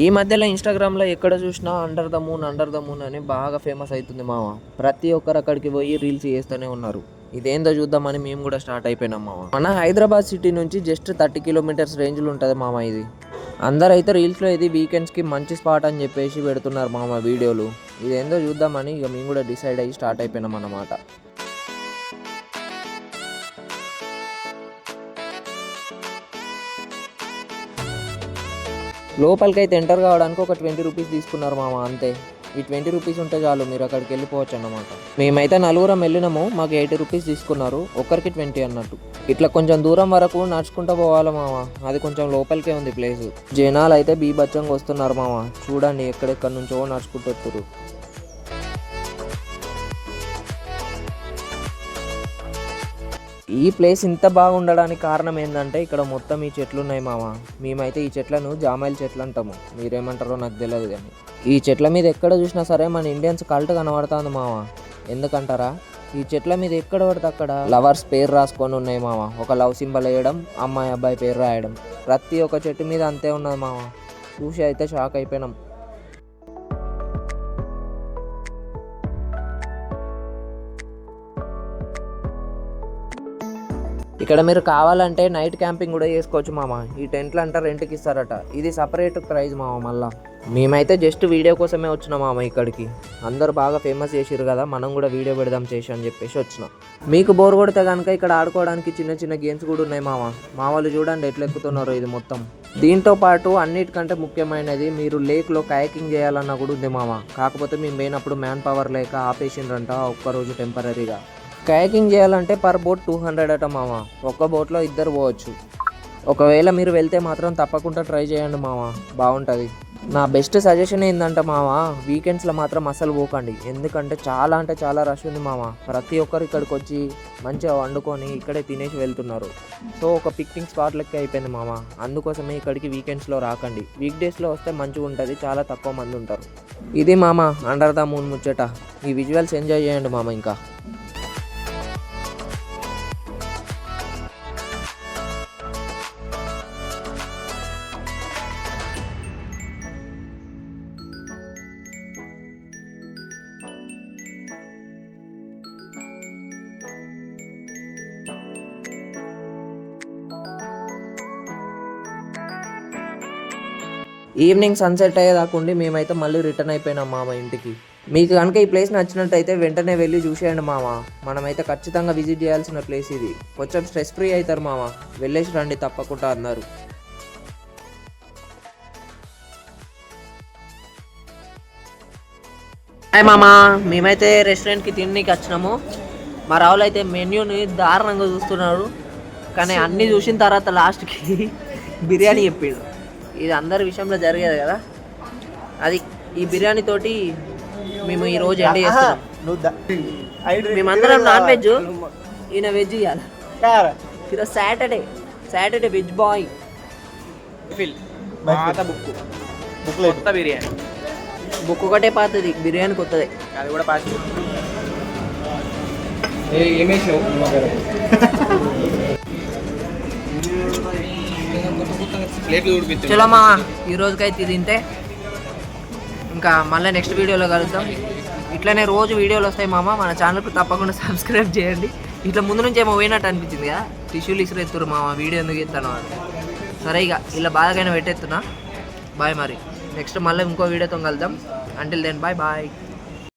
ఈ మధ్యలో ఇన్స్టాగ్రామ్లో ఎక్కడ చూసినా అండర్ ద మూన్ అని బాగా ఫేమస్ అవుతుంది మామ. ప్రతి ఒక్కరు అక్కడికి పోయి రీల్స్ చేస్తూనే ఉన్నారు. ఇదేందో చూద్దామని మేము కూడా స్టార్ట్ అయిపోయినాం మామ. మన హైదరాబాద్ సిటీ నుంచి జస్ట్ 30 కిలోమీటర్స్ రేంజ్లో ఉంటుంది మామ ఇది. అందరైతే రీల్స్లో ఇది వీకెండ్స్కి మంచి స్పాట్ అని చెప్పేసి పెడుతున్నారు మామ వీడియోలు. ఇదేందో చూద్దామని ఇక మేము కూడా డిసైడ్ అయ్యి స్టార్ట్ అయిపోయినాం అన్నమాట. లోపలికైతే ఎంటర్ కావడానికి ఒక 20 రూపీస్ తీసుకున్నారు మామ, అంతే. ఈ 20 రూపీస్ ఉంటే చాలు, మీరు అక్కడికి వెళ్ళిపోవచ్చు అన్నమాట. మేమైతే నలుగురం వెళ్ళినాము, మాకు 80 రూపీస్ తీసుకున్నారు, ఒక్కరికి 20 అన్నట్టు. ఇట్లా కొంచెం దూరం వరకు నడుచుకుంటూ పోవాలి మామ, అది కొంచెం లోపలికే ఉంది ప్లేస్. జనాలు అయితే బీభత్సంగా వస్తున్నారు మామ, చూడండి ఎక్కడెక్కడ నుంచో నడుచుకుంటూ వస్తారు. ఈ ప్లేస్ ఇంత బాగుండడానికి కారణం ఏంటంటే ఇక్కడ మొత్తం ఈ చెట్లు ఉన్నాయి మామ. మేమైతే ఈ చెట్లను జామాయిల్ చెట్లు అంటాము, మీరేమంటారో నాకు తెలియదు. కానీ ఈ చెట్ల మీద ఎక్కడ చూసినా సరే మన ఇండియన్స్ కల్ట్ కనబడుతుంది మామ. ఎందుకంటారా, ఈ చెట్ల మీద ఎక్కడ పడితే అక్కడ లవర్స్ పేరు రాసుకొని ఉన్నాయి మామ. ఒక లవ్ సింబల్ వేయడం, అమ్మాయి అబ్బాయి పేరు రాయడం, ప్రతి ఒక్క చెట్టు మీద అంతే ఉన్నది మామ. చూసి అయితే షాక్ అయిపోయినాం. ఇక్కడ మీరు కావాలంటే నైట్ క్యాంపింగ్ కూడా చేసుకోవచ్చు మామ. ఈ టెంట్లు అంతా రెంట్కి ఇస్తారట, ఇది సపరేట్ ప్రైజ్ మామ. మళ్ళా మేమైతే జస్ట్ వీడియో కోసమే వచ్చినాం మామ ఇక్కడికి. అందరు బాగా ఫేమస్ చేసిరు కదా, మనం కూడా వీడియో పెడదాం చేసి అని చెప్పేసి వచ్చినాం. మీకు బోర్ కొడితే కనుక ఇక్కడ ఆడుకోవడానికి చిన్న చిన్న గేమ్స్ కూడా ఉన్నాయి మామ. మా వాళ్ళు చూడండి ఎట్లా ఎక్కుతున్నారో ఇది మొత్తం. దీంతో పాటు అన్నిటికంటే ముఖ్యమైనది, మీరు లేక్లో కయాకింగ్ చేయాలన్నా కూడా ఉంది మామ. కాకపోతే మేము పోయినప్పుడు మ్యాన్ పవర్ లేక ఆపేసిండ్రంట ఒక్కరోజు టెంపరీగా. కయాకింగ్ చేయాలంటే పర్ బోట్ 200 అట మామ. ఒక్క బోట్లో ఇద్దరు పోవచ్చు. ఒకవేళ మీరు వెళ్తే మాత్రం తప్పకుండా ట్రై చేయండి మామ, బాగుంటుంది. నా బెస్ట్ సజెషన్ ఏంటంటే మామ, వీకెండ్స్లో మాత్రం అసలు పోకండి. ఎందుకంటే చాలా అంటే చాలా రష్ ఉంది మామ. ప్రతి ఒక్కరు ఇక్కడికి వచ్చి మంచిగా వండుకొని ఇక్కడే తినేసి వెళ్తున్నారు. సో ఒక పిక్నిక్ స్పాట్ లెక్క అయిపోయింది మామ. అందుకోసమే ఇక్కడికి వీకెండ్స్లో రాకండి. వీక్ డేస్లో వస్తే మంచిగా ఉంటుంది, చాలా తక్కువ మంది ఉంటారు. ఇది మామ అండర్ ద మూన్ ముచ్చట. ఈ విజువల్స్ ఎంజాయ్ చేయండి మామ. ఇంకా ఈవినింగ్ సన్సెట్ అయ్యేదాకుండి మేమైతే మళ్ళీ రిటర్న్ అయిపోయినాం మామ ఇంటికి. మీకు కనుక ఈ ప్లేస్ నచ్చినట్టయితే వెంటనే వెళ్ళి చూసేయండి మామ. మనమైతే ఖచ్చితంగా విజిట్ చేయాల్సిన ప్లేస్ ఇది. కొంచెం స్ట్రెస్ ఫ్రీ అవుతారు మామ, వెళ్ళేసి రండి తప్పకుండా అన్నారు. హాయ్ మామ, మేమైతే రెస్టారెంట్కి తినడానికి వచ్చినాము. మా రావులు అయితే మెన్యూని దారుణంగా చూస్తున్నారు. కానీ అన్నీ చూసిన తర్వాత లాస్ట్కి బిర్యానీ చెప్పాడు. ఇది అందరి విషయంలో జరిగేది కదా, అది ఈ బిర్యానీ తోటి మేము ఈరోజు ఎండ్ చేస్తున్నాం. మేమందరం నాన్ వెజ్, ఈయన వెజ్ ఇవ్వాలి. ఈరోజు సాటర్డే వెజ్ బాయ్. కొత్త బిర్యానీ బుక్ ఒకటే పాతది, బిర్యానీ కొత్తది, అది కూడా పాత. చలో మా ఈ రోజుకైతే తింటే ఇంకా మళ్ళీ నెక్స్ట్ వీడియోలో కలుద్దాం. ఇట్లనే రోజు వీడియోలు వస్తాయి మామ. మన ఛానల్కి తప్పకుండా సబ్స్క్రైబ్ చేయండి. ఇట్లా ముందు నుంచి ఏమో పోయినట్టు అనిపించింది కదా, టిష్యూలు ఇసురెత్తురు మామ, వీడియో ఎందుకు ఎత్తాను. సరే ఇక ఇలా బాగానే పెట్టేస్తున్నా. బాయ్ మరి, నెక్స్ట్ మళ్ళీ ఇంకో వీడియోతో కలుద్దాం. Until then bye bye.